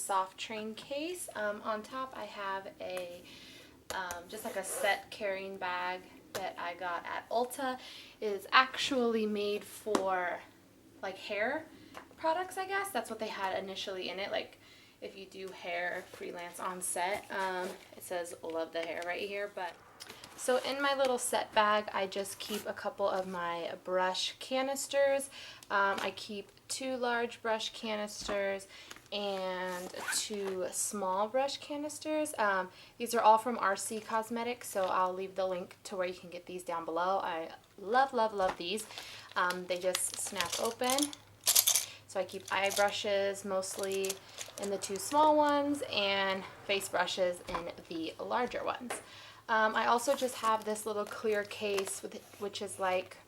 soft train case. On top I have a just like a set carrying bag that I got at Ulta. It is actually made for like hair products, I guess. That's what they had initially in it. Like if you do hair freelance on set, it says love the hair right here. But so in my little set bag, I just keep a couple of my brush canisters. I keep 2 large brush canisters and 2 small brush canisters. These are all from RC Cosmetics, so I'll leave the link to where you can get these down below. I love, love, love these. They just snap open. So I keep eye brushes mostly in the 2 small ones and face brushes in the larger ones. I also just have this little clear case, which is like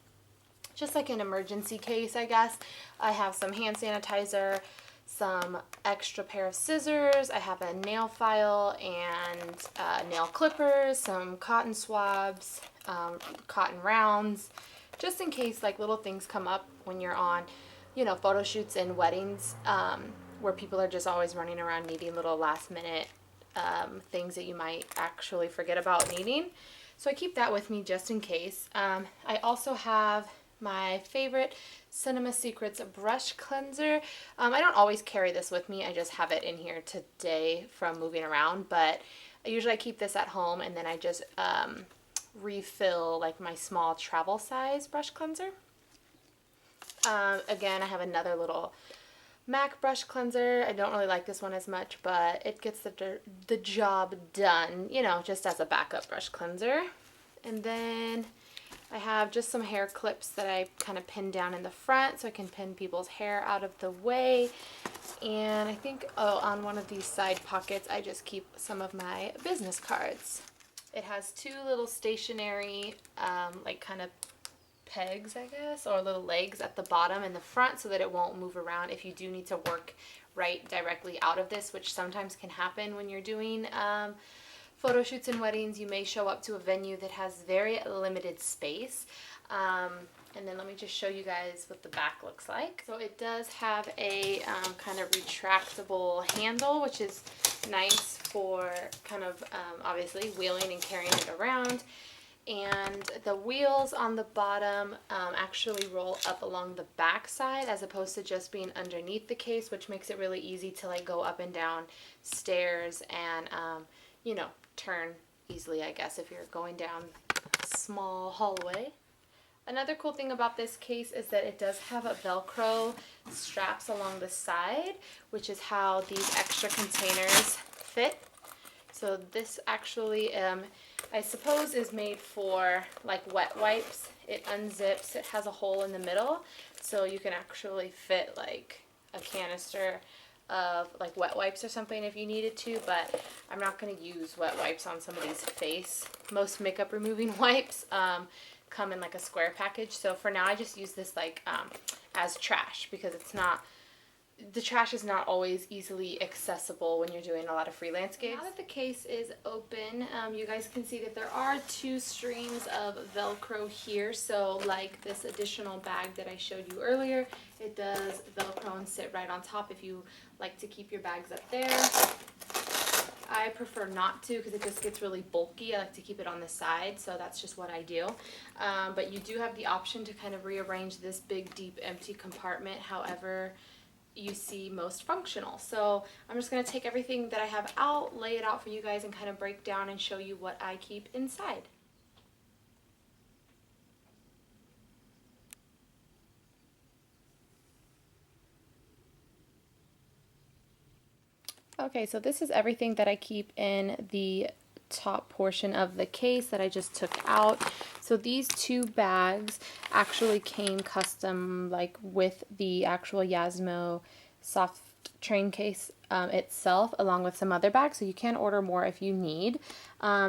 just like an emergency case, I guess. I have some hand sanitizer, some extra pair of scissors, I have a nail file and nail clippers, some cotton swabs, cotton rounds, just in case like little things come up when you're on, you know, photo shoots and weddings, where people are just always running around needing little last minute things that you might actually forget about needing. So I keep that with me just in case. I also have my favorite Cinema Secrets brush cleanser. I don't always carry this with me. I just have it in here today from moving around, but usually I keep this at home and then I just refill like my small travel size brush cleanser. Again, I have another little MAC brush cleanser. I don't really like this one as much, but it gets the job done, you know, just as a backup brush cleanser. And then I have just some hair clips that I kind of pin down in the front so I can pin people's hair out of the way. And I think, oh, on one of these side pockets, I just keep some of my business cards. It has 2 little stationary, like kind of pegs, I guess, or little legs at the bottom and the front so that it won't move around if you do need to work right directly out of this, which sometimes can happen when you're doing photo shoots and weddings. You may show up to a venue that has very limited space. And then let me just show you guys what the back looks like. So it does have a kind of retractable handle, which is nice for kind of obviously wheeling and carrying it around. And the wheels on the bottom actually roll up along the back side as opposed to just being underneath the case, which makes it really easy to like go up and down stairs and you know, turn easily, I guess, if you're going down a small hallway. Another cool thing about this case is that it does have a Velcro straps along the side, which is how these extra containers fit. So this actually, I suppose, is made for like wet wipes. It unzips, it has a hole in the middle, so you can actually fit like a canister of like wet wipes or something if you needed to, but I'm not going to use wet wipes on somebody's face. Most makeup removing wipes come in like a square package, so for now I just use this like as trash, because it's not, the trash is not always easily accessible when you're doing a lot of freelance gigs. Now that the case is open, you guys can see that there are 2 streams of Velcro here. So like this additional bag that I showed you earlier, it does Velcro and sit right on top if you like to keep your bags up there. I prefer not to because it just gets really bulky. I like to keep it on the side, so that's just what I do. But you do have the option to kind of rearrange this big, deep, empty compartment however you see most functional. So I'm just going to take everything that I have out, lay it out for you guys, and kind of break down and show you what I keep inside. Okay, so this is everything that I keep in the top portion of the case that I just took out. So these 2 bags actually came custom like with the actual Yasmo soft train case itself, along with some other bags, so you can order more if you need.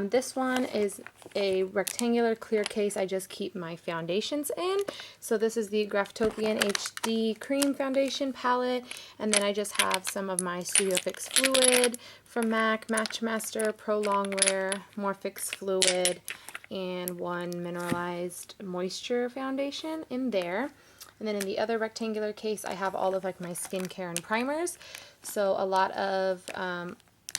This one is a rectangular clear case I just keep my foundations in. So this is the Graftopian HD Cream Foundation palette, and then I just have some of my Studio Fix Fluid from MAC, Match Master, Pro Longwear, More Fix Fluid, and one mineralized moisture foundation in there. And then in the other rectangular case, I have all of like my skincare and primers. So a lot of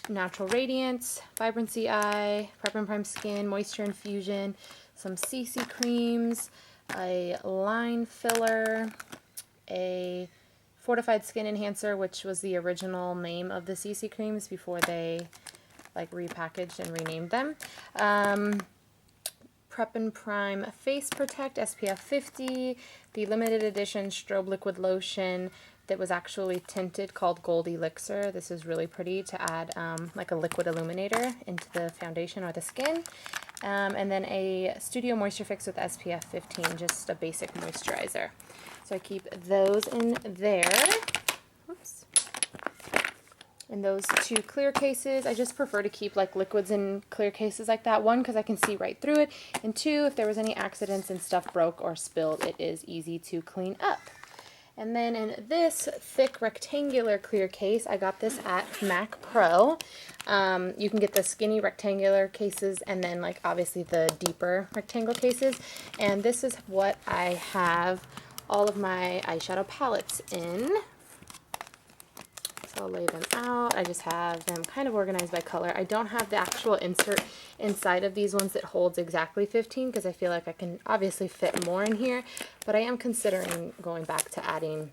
Natural Radiance, Vibrancy Eye, Prep and Prime Skin, Moisture Infusion, some CC creams, a line filler, a Fortified Skin Enhancer, which was the original name of the CC creams before they like repackaged and renamed them. Prep and Prime Face Protect SPF 50, the limited edition strobe liquid lotion that was actually tinted called Gold Elixir. This is really pretty to add like a liquid illuminator into the foundation or the skin. And then a Studio Moisture Fix with SPF 15, just a basic moisturizer. So I keep those in there. Oops. In those two clear cases, I just prefer to keep like liquids in clear cases like that. One, because I can see right through it, and two, if there was any accidents and stuff broke or spilled, it is easy to clean up. And then in this thick rectangular clear case, I got this at Mac Pro. You can get the skinny rectangular cases and then like obviously the deeper rectangle cases. And this is what I have all of my eyeshadow palettes in. So I'll lay them out. I just have them kind of organized by color. I don't have the actual insert inside of these ones that holds exactly 15 because I feel like I can obviously fit more in here, but I am considering going back to adding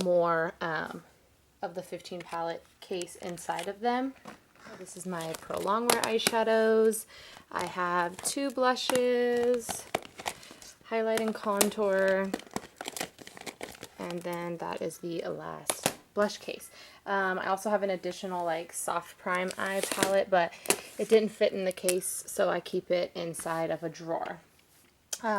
more of the 15 palette case inside of them. This is my Pro Longwear eyeshadows. I have two blushes, highlight and contour, and then that is the last blush case. I also have an additional like soft prime eye palette, but it didn't fit in the case, so I keep it inside of a drawer.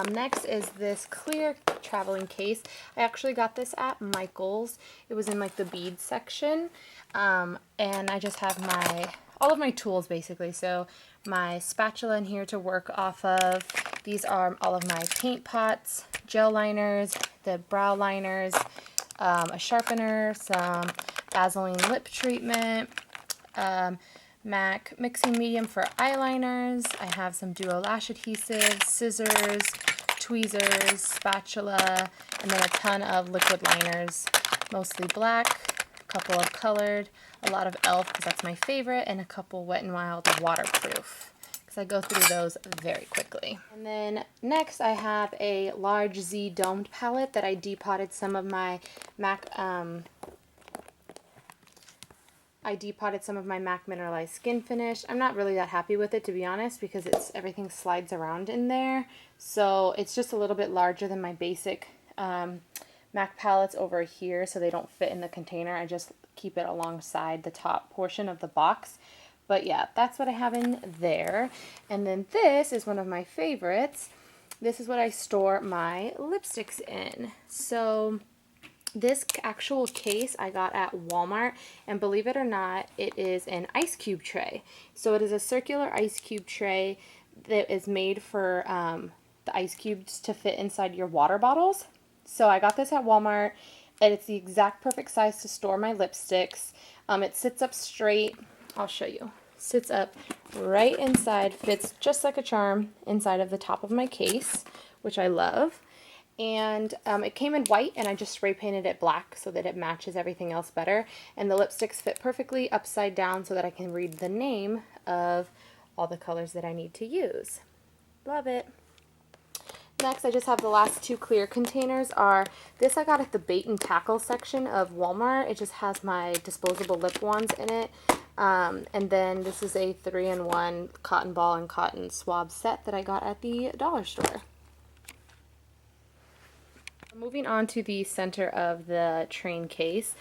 Next is this clear traveling case. I actually got this at Michael's. It was in like the bead section, and I just have all of my tools basically. So my spatula in here to work off of. These are all of my paint pots, gel liners, the brow liners, a sharpener, some Vaseline lip treatment, MAC mixing medium for eyeliners. I have some duo lash adhesive, scissors, tweezers, spatula, and then a ton of liquid liners, mostly black, a couple of colored, a lot of e.l.f. because that's my favorite, and a couple Wet n Wild waterproof. I go through those very quickly. And then next I have a large Z domed palette that I depotted some of my MAC mineralized skin finish. I'm not really that happy with it, to be honest, because everything slides around in there. So it's just a little bit larger than my basic MAC palettes over here, so they don't fit in the container. I just keep it alongside the top portion of the box. But yeah, that's what I have in there. And then this is one of my favorites. This is what I store my lipsticks in. So this actual case I got at Walmart, and believe it or not, it is an ice cube tray. So it is a circular ice cube tray that is made for the ice cubes to fit inside your water bottles. So I got this at Walmart, and it's the exact perfect size to store my lipsticks. It sits up straight. I'll show you. Sits up right inside, fits just like a charm inside of the top of my case, which I love. And it came in white, and I just spray painted it black so that it matches everything else better. And the lipsticks fit perfectly upside down so that I can read the name of all the colors that I need to use. Love it. Next, I just have the last two clear containers. This I got at the bait and tackle section of Walmart. It just has my disposable lip wands in it. And then this is a 3-in-1 cotton ball and cotton swab set that I got at the dollar store. Moving on to the center of the train case.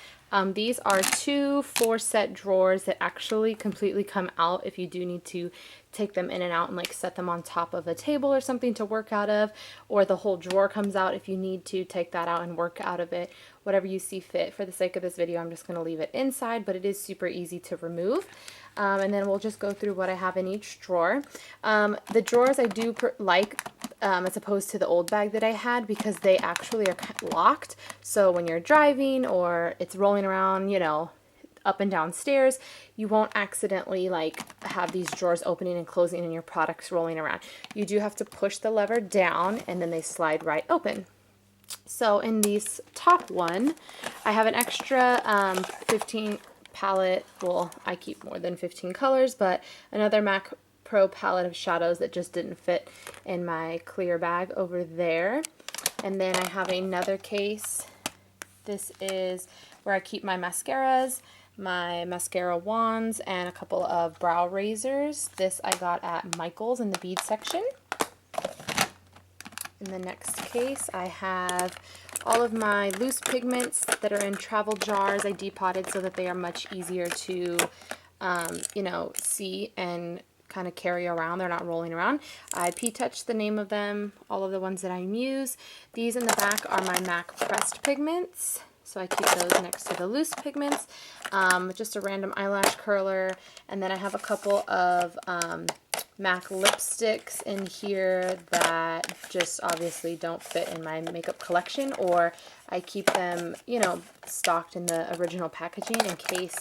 These are two 4-set drawers that actually completely come out if you do need to take them in and out and like set them on top of a table or something to work out of, or the whole drawer comes out if you need to take that out and work out of it, whatever you see fit. For the sake of this video, I'm just going to leave it inside, but it is super easy to remove. And then we'll just go through what I have in each drawer. The drawers I do like as opposed to the old bag that I had, because they actually are locked. So when you're driving or it's rolling around, you know, up and down stairs, you won't accidentally like have these drawers opening and closing and your products rolling around. You do have to push the lever down and then they slide right open. So in this top one, I have an extra 15 palette. Well, I keep more than 15 colors, but another MAC Pro palette of shadows that just didn't fit in my clear bag over there. And then I have another case. This is where I keep my mascaras, my mascara wands, and a couple of brow razors. This I got at Michael's in the bead section. In the next case, I have all of my loose pigments that are in travel jars. I depotted so that they are much easier to, you know, see and kind of carry around. They're not rolling around. I p-touched the name of them, all of the ones that I use. These in the back are my MAC pressed pigments. So I keep those next to the loose pigments. Just a random eyelash curler. And then I have a couple of MAC lipsticks in here that just obviously don't fit in my makeup collection, or I keep them, you know, stocked in the original packaging in case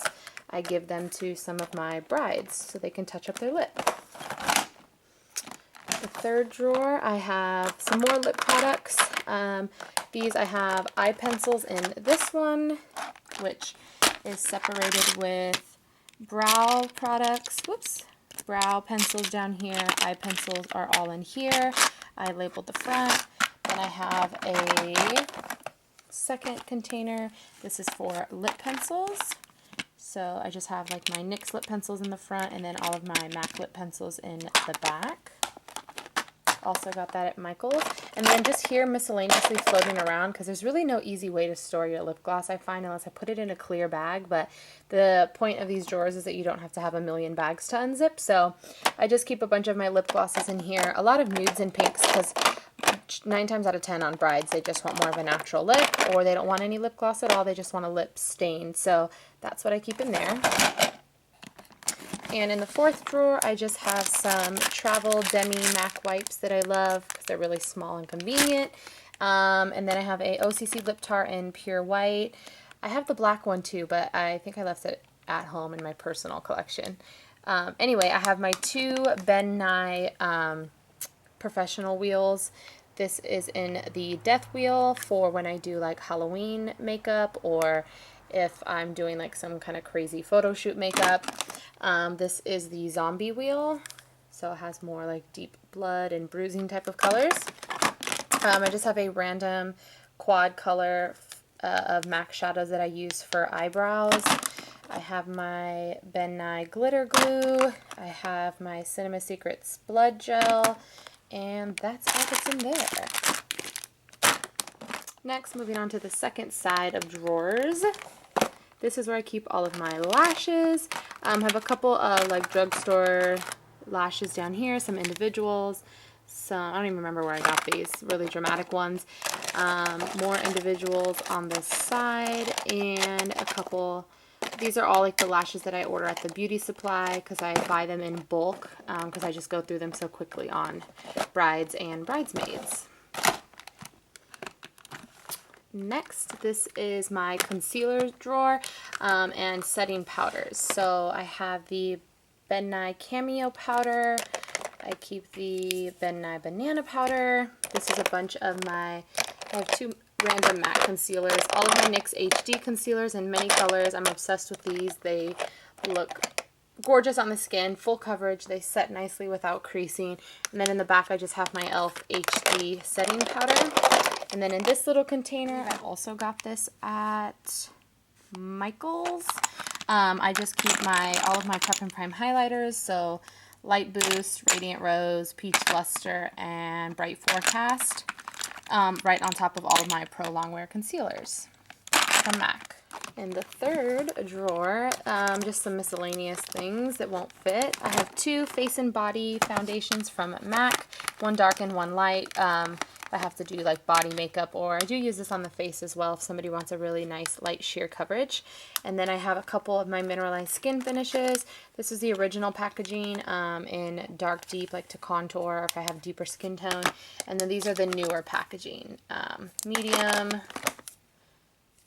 I give them to some of my brides so they can touch up their lip. The third drawer, I have some more lip products. These I have eye pencils in this one, which is separated with brow products. Whoops. Brow pencils down here, eye pencils are all in here. I labeled the front. Then I have a second container. This is for lip pencils. So I just have like my NYX lip pencils in the front and then all of my MAC lip pencils in the back. Also got that at Michael's. And then just here miscellaneously floating around, because there's really no easy way to store your lip gloss, I find, unless I put it in a clear bag. But the point of these drawers is that you don't have to have a million bags to unzip. So I just keep a bunch of my lip glosses in here. A lot of nudes and pinks, because 9 times out of 10 on brides, they just want more of a natural lip, or they don't want any lip gloss at all. They just want a lip stain. So that's what I keep in there. And in the fourth drawer, I just have some travel demi MAC wipes that I love because they're really small and convenient. And then I have a OCC lip tar in pure white. I have the black one too, but I think I left it at home in my personal collection. Anyway, I have my 2 Ben Nye professional wheels. This is in the death wheel for when I do like Halloween makeup, or if I'm doing like some kind of crazy photo shoot makeup. This is the zombie wheel, so it has more like deep blood and bruising type of colors. I just have a random quad color of MAC shadows that I use for eyebrows. I have my Ben Nye glitter glue. I have my Cinema Secrets blood gel, and that's all that's in there. Next, moving on to the second side of drawers. This is where I keep all of my lashes. I have a couple of like drugstore lashes down here, some individuals, some, I don't even remember where I got these, really dramatic ones. More individuals on this side, and a couple, these are all like the lashes that I order at the beauty supply because I buy them in bulk because I just go through them so quickly on brides and bridesmaids. Next, this is my concealer drawer and setting powders. So I have the Ben Nye Cameo powder. I keep the Ben Nye banana powder. This is a bunch of my, I have 2 random matte concealers. All of my NYX HD concealers in many colors. I'm obsessed with these. They look gorgeous on the skin, full coverage. They set nicely without creasing. And then in the back, I just have my e.l.f. HD setting powder. And then in this little container, I also got this at Michael's. I just keep all of my Prep and Prime highlighters, so Light Boost, Radiant Rose, Peach Luster, and Bright Forecast, right on top of all of my Pro Longwear concealers from MAC. In the third drawer, just some miscellaneous things that won't fit. I have 2 face and body foundations from MAC, one dark and one light. I have to do like body makeup, or I do use this on the face as well if somebody wants a really nice light sheer coverage. And then I have a couple of my mineralized skin finishes. This is the original packaging in dark deep, like to contour if I have deeper skin tone. And then these are the newer packaging, medium,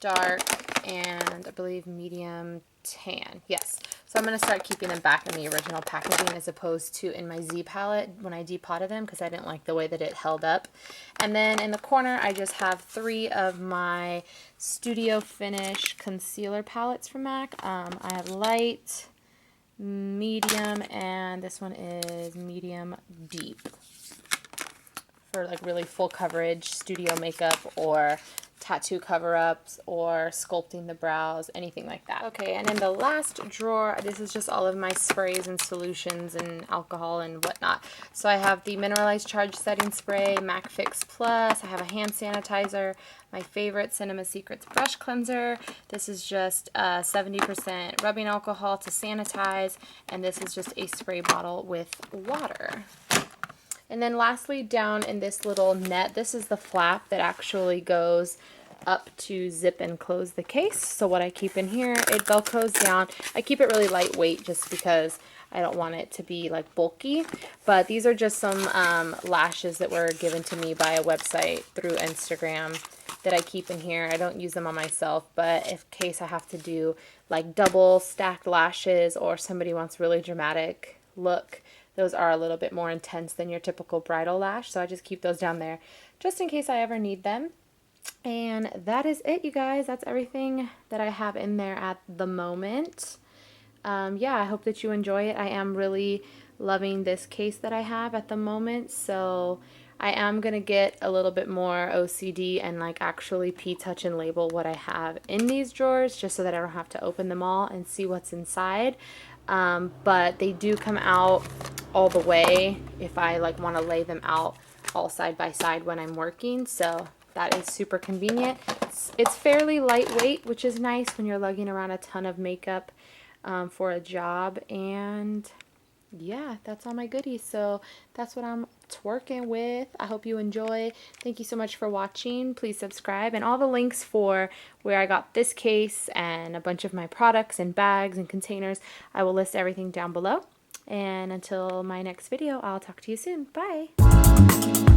dark, and I believe medium tan. Yes. So I'm going to start keeping them back in the original packaging as opposed to in my Z palette when I depotted them, because I didn't like the way that it held up. And then in the corner I just have 3 of my Studio Finish concealer palettes from MAC. I have light, medium, and this one is medium deep for like really full coverage studio makeup or tattoo cover-ups or sculpting the brows, anything like that. Okay, and in the last drawer, this is just all of my sprays and solutions and alcohol and whatnot. So I have the Mineralized Charge Setting Spray, MAC Fix Plus, I have a hand sanitizer, my favorite Cinema Secrets brush cleanser. This is just 70% rubbing alcohol to sanitize, and this is just a spray bottle with water. And then lastly, down in this little net, this is the flap that actually goes up to zip and close the case. So what I keep in here, it velcros down. I keep it really lightweight just because I don't want it to be like bulky. But these are just some lashes that were given to me by a website through Instagram that I keep in here. I don't use them on myself, but in case I have to do like double stacked lashes or somebody wants really dramatic look, those are a little bit more intense than your typical bridal lash, so I just keep those down there just in case I ever need them. And that is it, you guys. That's everything that I have in there at the moment. Yeah, I hope that you enjoy it. I am really loving this case that I have at the moment, so I am going to get a little bit more OCD and like actually P-touch and label what I have in these drawers just so that I don't have to open them all and see what's inside. But they do come out all the way if I like want to lay them out all side by side when I'm working, so that is super convenient. It's fairly lightweight, which is nice when you're lugging around a ton of makeup for a job. And yeah, that's all my goodies, so that's what I'm twerking with. I hope you enjoy. Thank you so much for watching. Please subscribe, and all the links for where I got this case and a bunch of my products and bags and containers, I will list everything down below. And until my next video, I'll talk to you soon. Bye!